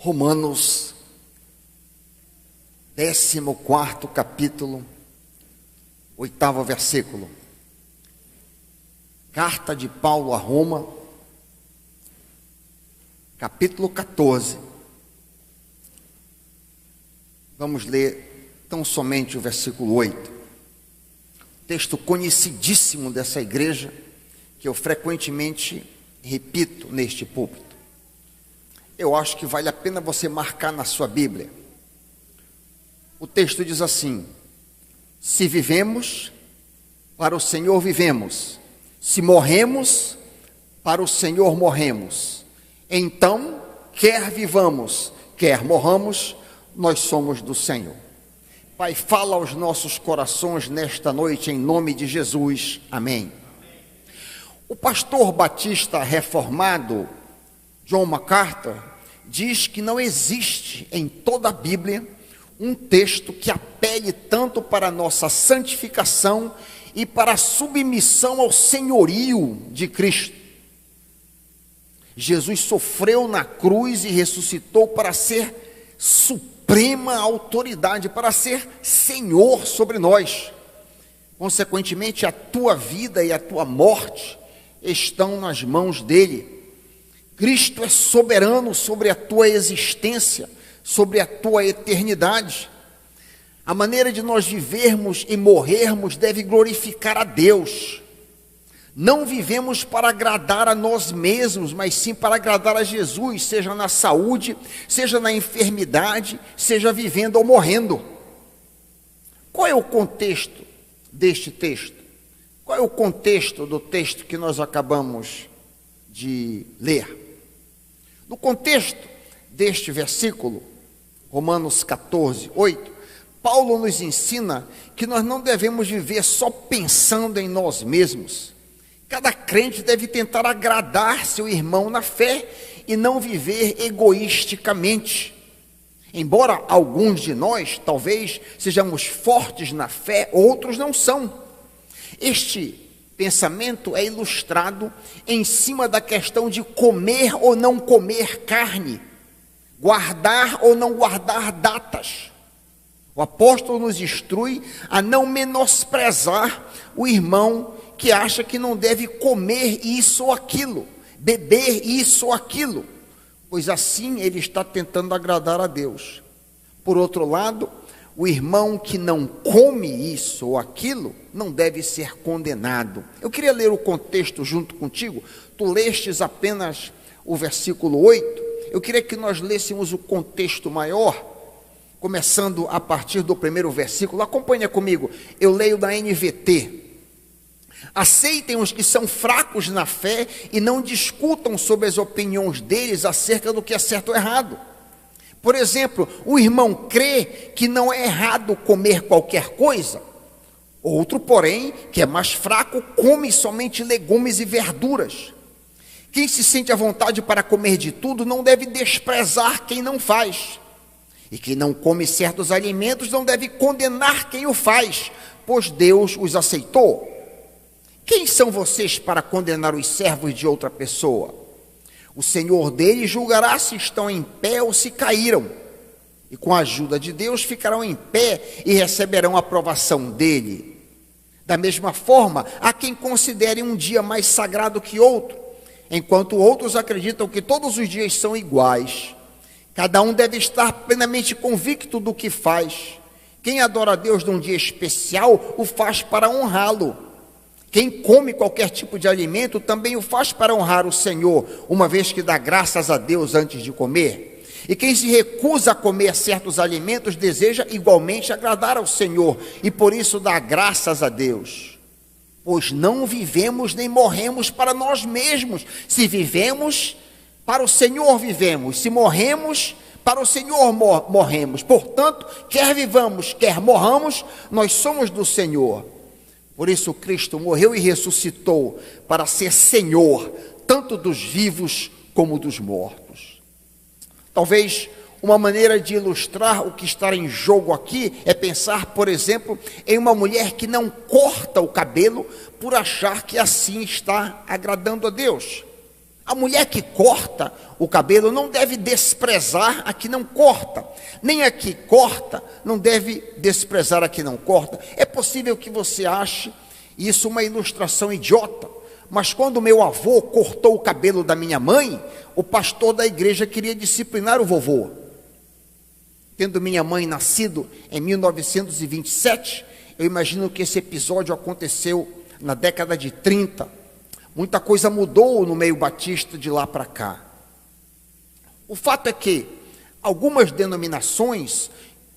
Romanos, 14º capítulo, 8º versículo. Carta de Paulo a Roma, capítulo 14. Vamos ler tão somente o versículo 8. Texto conhecidíssimo dessa igreja, que eu frequentemente repito neste púlpito. Eu acho que vale a pena você marcar na sua Bíblia. O texto diz assim: se vivemos, para o Senhor vivemos. Se morremos, para o Senhor morremos. Então, quer vivamos, quer morramos, nós somos do Senhor. Pai, fala aos nossos corações nesta noite, em nome de Jesus. Amém. O pastor batista reformado, John MacArthur, diz que não existe em toda a Bíblia um texto que apele tanto para a nossa santificação e para a submissão ao senhorio de Cristo. Jesus sofreu na cruz e ressuscitou para ser suprema autoridade, para ser Senhor sobre nós. Consequentemente, a tua vida e a tua morte estão nas mãos dele. Cristo é soberano sobre a tua existência, sobre a tua eternidade. A maneira de nós vivermos e morrermos deve glorificar a Deus. Não vivemos para agradar a nós mesmos, mas sim para agradar a Jesus, seja na saúde, seja na enfermidade, seja vivendo ou morrendo. Qual é o contexto deste texto? Qual é o contexto do texto que nós acabamos de ler? No contexto deste versículo, Romanos 14, 8, Paulo nos ensina que nós não devemos viver só pensando em nós mesmos. Cada crente deve tentar agradar seu irmão na fé e não viver egoisticamente. Embora alguns de nós, talvez, sejamos fortes na fé, outros não são. Este pensamento é ilustrado em cima da questão de comer ou não comer carne, guardar ou não guardar datas. O apóstolo nos instrui a não menosprezar o irmão que acha que não deve comer isso ou aquilo, beber isso ou aquilo, pois assim ele está tentando agradar a Deus. Por outro lado, o irmão que não come isso ou aquilo não deve ser condenado. Eu queria ler o contexto junto contigo. Tu lestes apenas o versículo 8. Eu queria que nós lêssemos o contexto maior, começando a partir do primeiro versículo. Acompanha comigo, eu leio da NVT. Aceitem os que são fracos na fé e não discutam sobre as opiniões deles acerca do que é certo ou errado. Por exemplo, o irmão crê que não é errado comer qualquer coisa. Outro, porém, que é mais fraco, come somente legumes e verduras. Quem se sente à vontade para comer de tudo não deve desprezar quem não faz. E quem não come certos alimentos não deve condenar quem o faz, pois Deus os aceitou. Quem são vocês para condenar os servos de outra pessoa? O Senhor deles julgará se estão em pé ou se caíram. E com a ajuda de Deus ficarão em pé e receberão a aprovação dele. Da mesma forma, há quem considere um dia mais sagrado que outro, enquanto outros acreditam que todos os dias são iguais. Cada um deve estar plenamente convicto do que faz. Quem adora a Deus num dia especial, o faz para honrá-lo. Quem come qualquer tipo de alimento também o faz para honrar o Senhor, uma vez que dá graças a Deus antes de comer. E quem se recusa a comer certos alimentos deseja igualmente agradar ao Senhor, e por isso dá graças a Deus. Pois não vivemos nem morremos para nós mesmos. Se vivemos, para o Senhor vivemos. Se morremos, para o Senhor morremos. Portanto, quer vivamos, quer morramos, nós somos do Senhor. Por isso Cristo morreu e ressuscitou para ser Senhor, tanto dos vivos como dos mortos. Talvez uma maneira de ilustrar o que está em jogo aqui é pensar, por exemplo, em uma mulher que não corta o cabelo por achar que assim está agradando a Deus. A mulher que corta o cabelo não deve desprezar a que não corta, nem a que corta não deve desprezar a que não corta. É possível que você ache isso uma ilustração idiota, mas quando meu avô cortou o cabelo da minha mãe, o pastor da igreja queria disciplinar o vovô. Tendo minha mãe nascido em 1927, eu imagino que esse episódio aconteceu na década de 30. Muita coisa mudou no meio batista de lá para cá. O fato é que algumas denominações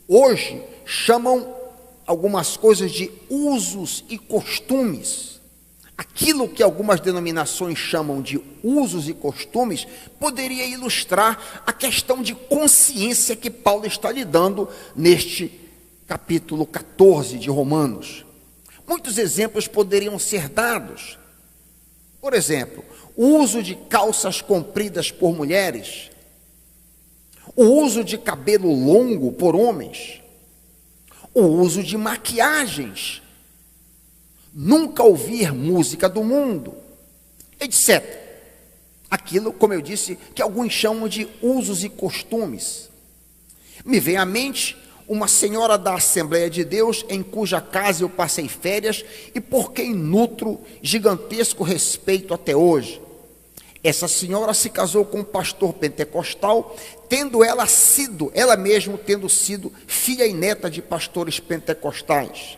hoje chamam algumas coisas de usos e costumes. Aquilo que algumas denominações chamam de usos e costumes poderia ilustrar a questão de consciência que Paulo está lidando neste capítulo 14 de Romanos. Muitos exemplos poderiam ser dados. Por exemplo, o uso de calças compridas por mulheres, o uso de cabelo longo por homens, o uso de maquiagens, nunca ouvir música do mundo, etc. Aquilo, como eu disse, que alguns chamam de usos e costumes. Me vem à mente uma senhora da Assembleia de Deus, em cuja casa eu passei férias e por quem nutro gigantesco respeito até hoje. Essa senhora se casou com um pastor pentecostal, tendo ela mesma tendo sido filha e neta de pastores pentecostais.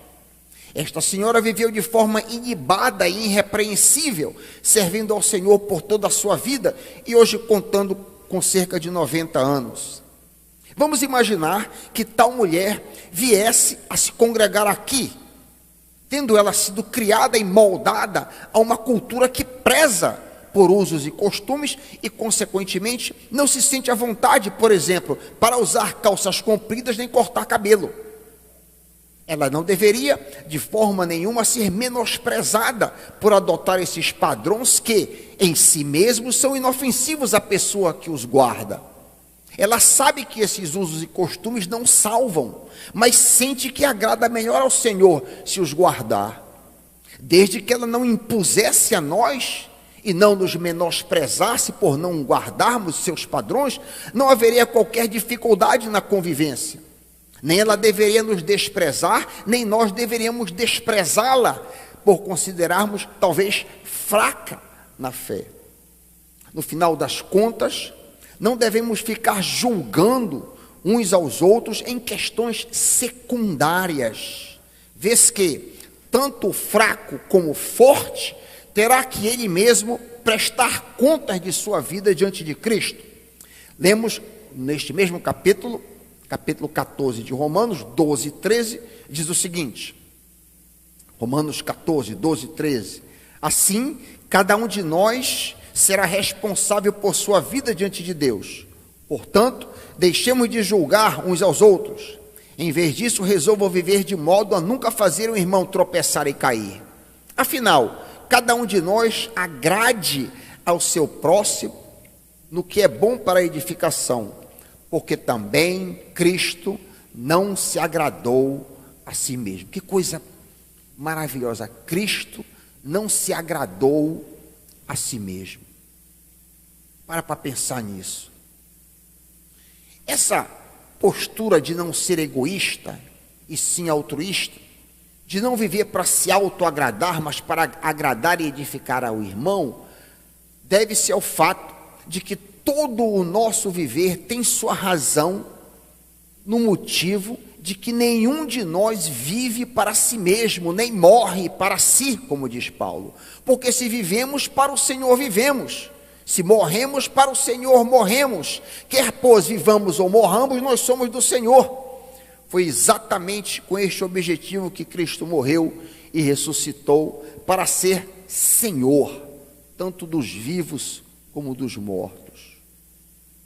Esta senhora viveu de forma ilibada e irrepreensível, servindo ao Senhor por toda a sua vida e hoje contando com cerca de 90 anos. Vamos imaginar que tal mulher viesse a se congregar aqui, tendo ela sido criada e moldada a uma cultura que preza por usos e costumes e, consequentemente, não se sente à vontade, por exemplo, para usar calças compridas nem cortar cabelo. Ela não deveria, de forma nenhuma, ser menosprezada por adotar esses padrões que, em si mesmos, são inofensivos à pessoa que os guarda. Ela sabe que esses usos e costumes não salvam, mas sente que agrada melhor ao Senhor se os guardar. Desde que ela não impusesse a nós e não nos menosprezasse por não guardarmos seus padrões, não haveria qualquer dificuldade na convivência. Nem ela deveria nos desprezar, nem nós deveríamos desprezá-la por considerarmos talvez fraca na fé. No final das contas, não devemos ficar julgando uns aos outros em questões secundárias, vez que tanto o fraco como o forte terá que ele mesmo prestar contas de sua vida diante de Cristo. Lemos neste mesmo capítulo 14 de Romanos, 12 e 13, diz o seguinte, Romanos 14, 12 e 13, assim, cada um de nós será responsável por sua vida diante de Deus. Portanto, deixemos de julgar uns aos outros. Em vez disso, resolvam viver de modo a nunca fazer um irmão tropeçar e cair. Afinal, cada um de nós agrade ao seu próximo no que é bom para a edificação, porque também Cristo não se agradou a si mesmo. Que coisa maravilhosa! Cristo não se agradou a si mesmo. Para pensar nisso. Essa postura de não ser egoísta e sim altruísta, de não viver para se autoagradar, mas para agradar e edificar ao irmão, deve-se ao fato de que todo o nosso viver tem sua razão no motivo de que nenhum de nós vive para si mesmo, nem morre para si, como diz Paulo. Porque se vivemos, para o Senhor vivemos. Se morremos, para o Senhor morremos. Quer pois vivamos ou morramos, nós somos do Senhor. Foi exatamente com este objetivo que Cristo morreu e ressuscitou, para ser Senhor, tanto dos vivos como dos mortos.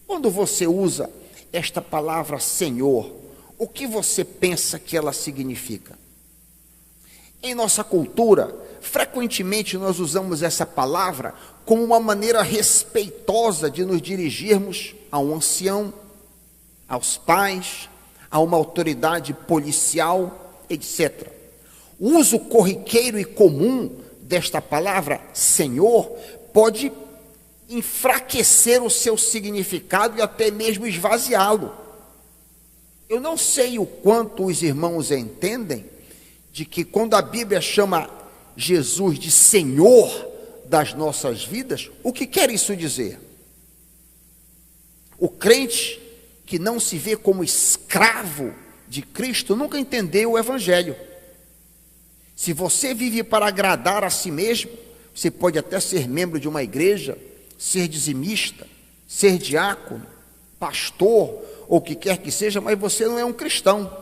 Quando você usa esta palavra Senhor, o que você pensa que ela significa? Em nossa cultura, frequentemente nós usamos essa palavra como uma maneira respeitosa de nos dirigirmos a um ancião, aos pais, a uma autoridade policial, etc. O uso corriqueiro e comum desta palavra Senhor pode enfraquecer o seu significado e até mesmo esvaziá-lo. Eu não sei o quanto os irmãos entendem de que quando a Bíblia chama Jesus de Senhor das nossas vidas, o que quer isso dizer? O crente que não se vê como escravo de Cristo nunca entendeu o Evangelho. Se você vive para agradar a si mesmo, você pode até ser membro de uma igreja, ser dizimista, ser diácono, pastor, ou o que quer que seja, mas você não é um cristão.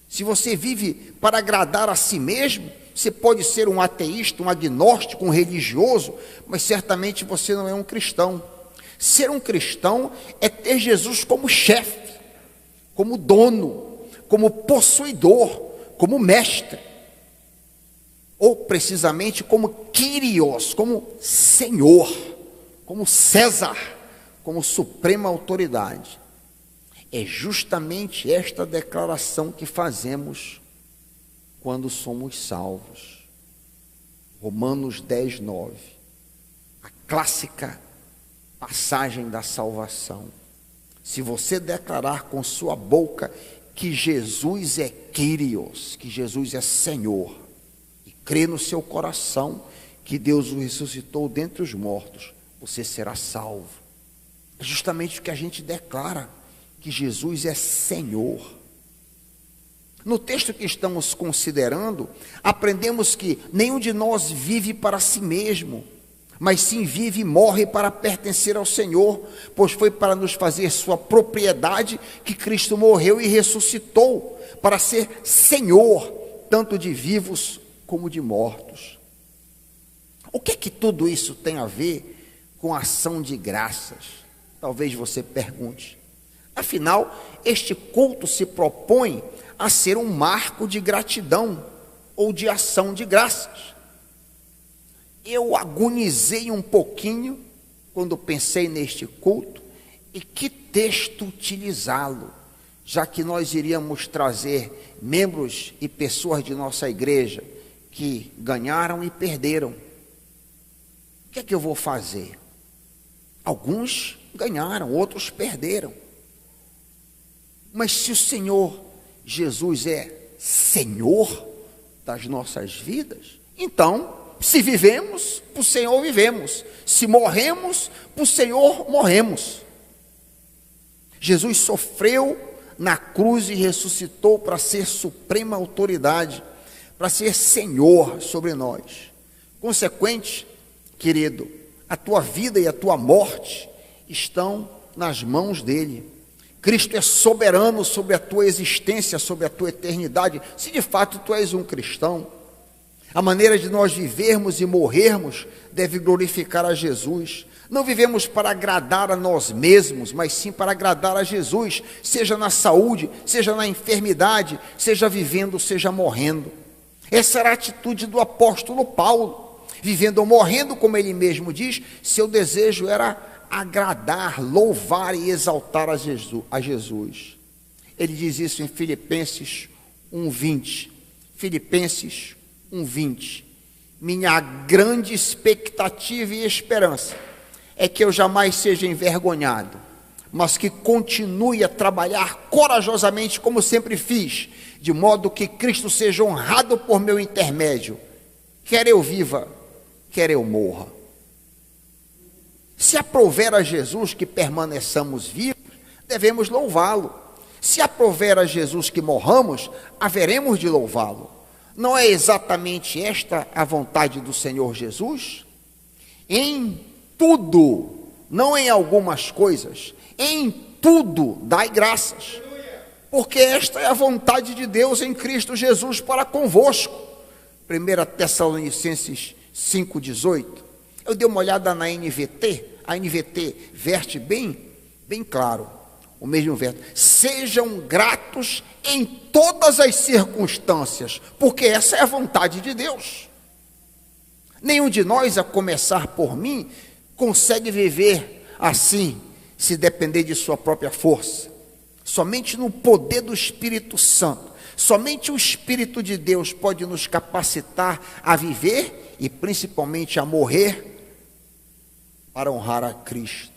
Se você vive para agradar a si mesmo, você pode ser um ateísta, um agnóstico, um religioso, mas certamente você não é um cristão. Ser um cristão é ter Jesus como chefe, como dono, como possuidor, como mestre, ou precisamente como Kyrios, como Senhor, como César, como suprema autoridade. É justamente esta declaração que fazemos quando somos salvos. Romanos 10, 9. A clássica passagem da salvação. Se você declarar com sua boca que Jesus é Kyrios, que Jesus é Senhor, e crer no seu coração que Deus o ressuscitou dentre os mortos, você será salvo. É justamente o que a gente declara, que Jesus é Senhor. No texto que estamos considerando, aprendemos que nenhum de nós vive para si mesmo, mas sim vive e morre para pertencer ao Senhor, pois foi para nos fazer sua propriedade que Cristo morreu e ressuscitou, para ser Senhor, tanto de vivos como de mortos. O que é que tudo isso tem a ver com ação de graças? Talvez você pergunte. Afinal, este culto se propõe a ser um marco de gratidão ou de ação de graças. Eu agonizei um pouquinho quando pensei neste culto e que texto utilizá-lo, já que nós iríamos trazer membros e pessoas de nossa igreja que ganharam e perderam. O que é que eu vou fazer? Alguns ganharam, outros perderam. Mas se o Senhor Jesus é Senhor das nossas vidas, então, se vivemos, para o Senhor vivemos. Se morremos, para o Senhor morremos. Jesus sofreu na cruz e ressuscitou para ser suprema autoridade, para ser Senhor sobre nós. Consequente, querido, a tua vida e a tua morte estão nas mãos dele. Cristo é soberano sobre a tua existência, sobre a tua eternidade, se de fato tu és um cristão. A maneira de nós vivermos e morrermos deve glorificar a Jesus. Não vivemos para agradar a nós mesmos, mas sim para agradar a Jesus, seja na saúde, seja na enfermidade, seja vivendo, seja morrendo. Essa era a atitude do apóstolo Paulo, vivendo ou morrendo, como ele mesmo diz, seu desejo era agradar, louvar e exaltar a Jesus. Ele diz isso em Filipenses 1:20. Filipenses 1:20. Minha grande expectativa e esperança é que eu jamais seja envergonhado, mas que continue a trabalhar corajosamente como sempre fiz, de modo que Cristo seja honrado por meu intermédio, quer eu viva, quer eu morra. Se aprouver a Jesus que permaneçamos vivos, devemos louvá-lo. Se aprouver a Jesus que morramos, haveremos de louvá-lo. Não é exatamente esta a vontade do Senhor Jesus? Em tudo, não em algumas coisas, em tudo dai graças, porque esta é a vontade de Deus em Cristo Jesus para convosco. 1 Tessalonicenses 5:18. Eu dei uma olhada na NVT, a NVT verte bem claro, o mesmo verso. Sejam gratos em todas as circunstâncias, porque essa é a vontade de Deus. Nenhum de nós, a começar por mim, consegue viver assim, se depender de sua própria força. Somente no poder do Espírito Santo, somente o Espírito de Deus pode nos capacitar a viver e principalmente a morrer para honrar a Cristo.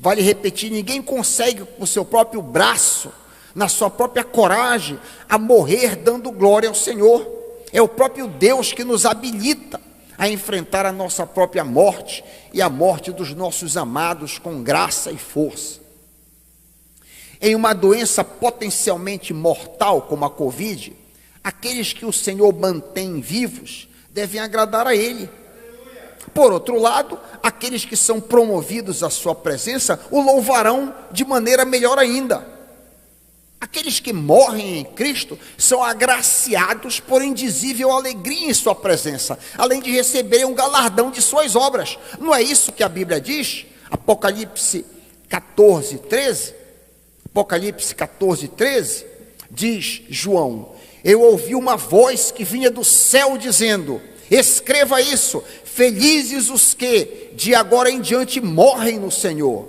Vale repetir, ninguém consegue com o seu próprio braço, na sua própria coragem, a morrer dando glória ao Senhor. É o próprio Deus que nos habilita a enfrentar a nossa própria morte e a morte dos nossos amados com graça e força. Em uma doença potencialmente mortal como a Covid, aqueles que o Senhor mantém vivos devem agradar a Ele. Por outro lado, aqueles que são promovidos à sua presença o louvarão de maneira melhor ainda. Aqueles que morrem em Cristo são agraciados por indizível alegria em sua presença, além de receberem um galardão de suas obras. Não é isso que a Bíblia diz? Apocalipse 14, 13. Apocalipse 14, 13, diz João: eu ouvi uma voz que vinha do céu dizendo: escreva isso, felizes os que de agora em diante morrem no Senhor.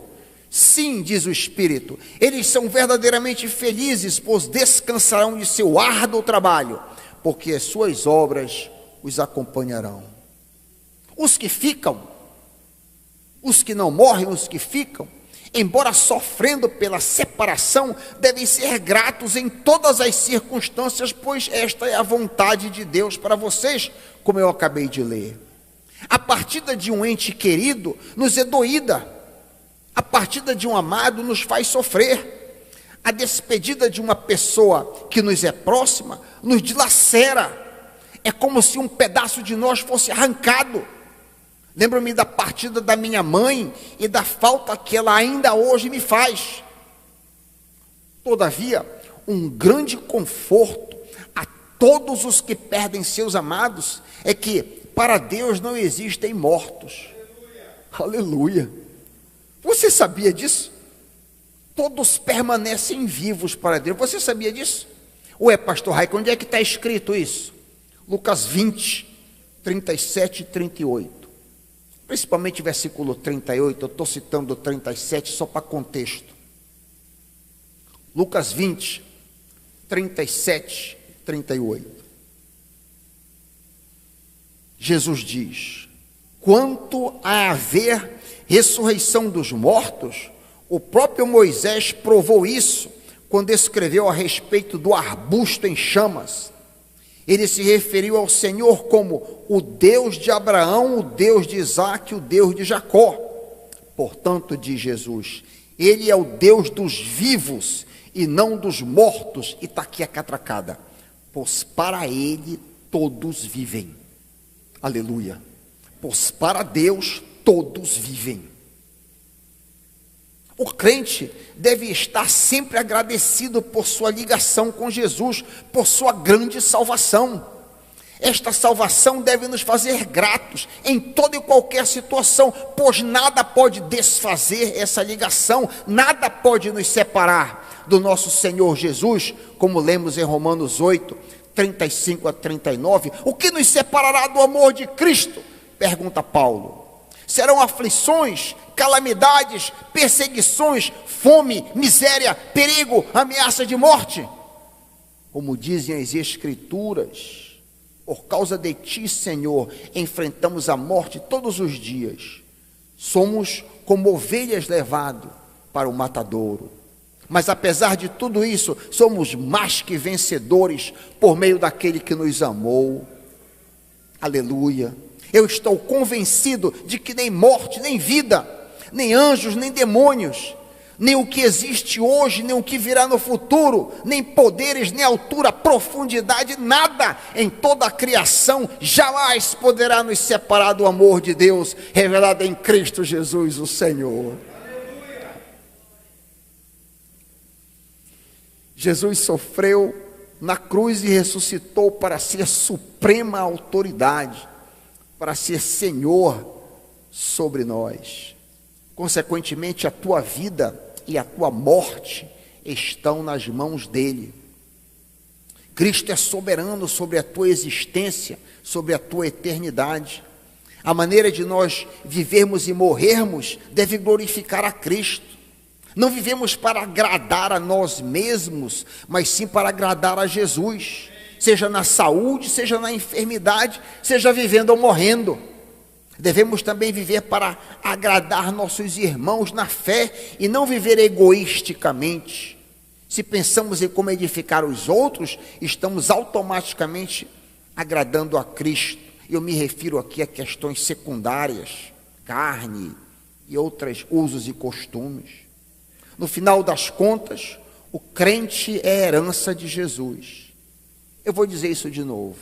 Sim, diz o Espírito, eles são verdadeiramente felizes, pois descansarão de seu árduo trabalho, porque as suas obras os acompanharão. Os que ficam, os que não morrem, os que ficam, embora sofrendo pela separação, devem ser gratos em todas as circunstâncias, pois esta é a vontade de Deus para vocês, como eu acabei de ler. A partida de um ente querido nos é doída. A partida de um amado nos faz sofrer. A despedida de uma pessoa que nos é próxima nos dilacera. É como se um pedaço de nós fosse arrancado. Lembro-me da partida da minha mãe e da falta que ela ainda hoje me faz. Todavia, um grande conforto a todos os que perdem seus amados é que para Deus não existem mortos. Aleluia! Você sabia disso? Todos permanecem vivos para Deus. Você sabia disso? Ué, pastor Raico, onde é que está escrito isso? Lucas 20, 37 e 38. Principalmente versículo 38, eu estou citando o 37 só para contexto. Lucas 20, 37, 38. Jesus diz: quanto a haver ressurreição dos mortos, o próprio Moisés provou isso quando escreveu a respeito do arbusto em chamas. Ele se referiu ao Senhor como o Deus de Abraão, o Deus de Isaque, o Deus de Jacó. Portanto, diz Jesus, Ele é o Deus dos vivos e não dos mortos. E está aqui a catracada: pois para Ele todos vivem. Aleluia. Pois para Deus todos vivem. O crente deve estar sempre agradecido por sua ligação com Jesus, por sua grande salvação. Esta salvação deve nos fazer gratos em toda e qualquer situação, pois nada pode desfazer essa ligação, nada pode nos separar do nosso Senhor Jesus, como lemos em Romanos 8, 35 a 39. O que nos separará do amor de Cristo? Pergunta Paulo. Serão aflições, calamidades, perseguições, fome, miséria, perigo, ameaça de morte? Como dizem as Escrituras, por causa de Ti, Senhor, enfrentamos a morte todos os dias. Somos como ovelhas levadas para o matadouro. Mas apesar de tudo isso, somos mais que vencedores por meio daquele que nos amou. Aleluia. Eu estou convencido de que nem morte, nem vida, nem anjos, nem demônios, nem o que existe hoje, nem o que virá no futuro, nem poderes, nem altura, profundidade, nada em toda a criação jamais poderá nos separar do amor de Deus revelado em Cristo Jesus, o Senhor. Jesus sofreu na cruz e ressuscitou para ser suprema autoridade, para ser Senhor sobre nós. Consequentemente, a tua vida e a tua morte estão nas mãos dele. Cristo é soberano sobre a tua existência, sobre a tua eternidade. A maneira de nós vivermos e morrermos deve glorificar a Cristo. Não vivemos para agradar a nós mesmos, mas sim para agradar a Jesus. Seja na saúde, seja na enfermidade, seja vivendo ou morrendo. Devemos também viver para agradar nossos irmãos na fé e não viver egoisticamente. Se pensamos em como edificar os outros, estamos automaticamente agradando a Cristo. Eu me refiro aqui a questões secundárias, carne e outros usos e costumes. No final das contas, o crente é a herança de Jesus. Eu vou dizer isso de novo.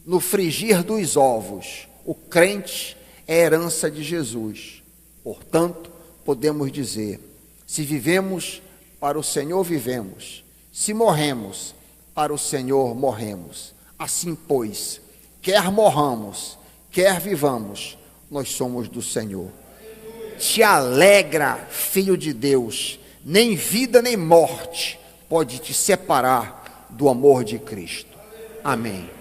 No frigir dos ovos, o crente é a herança de Jesus. Portanto, podemos dizer, se vivemos, para o Senhor vivemos. Se morremos, para o Senhor morremos. Assim, pois, quer morramos, quer vivamos, nós somos do Senhor. Te alegra, filho de Deus, nem vida nem morte pode te separar do amor de Cristo. Amém.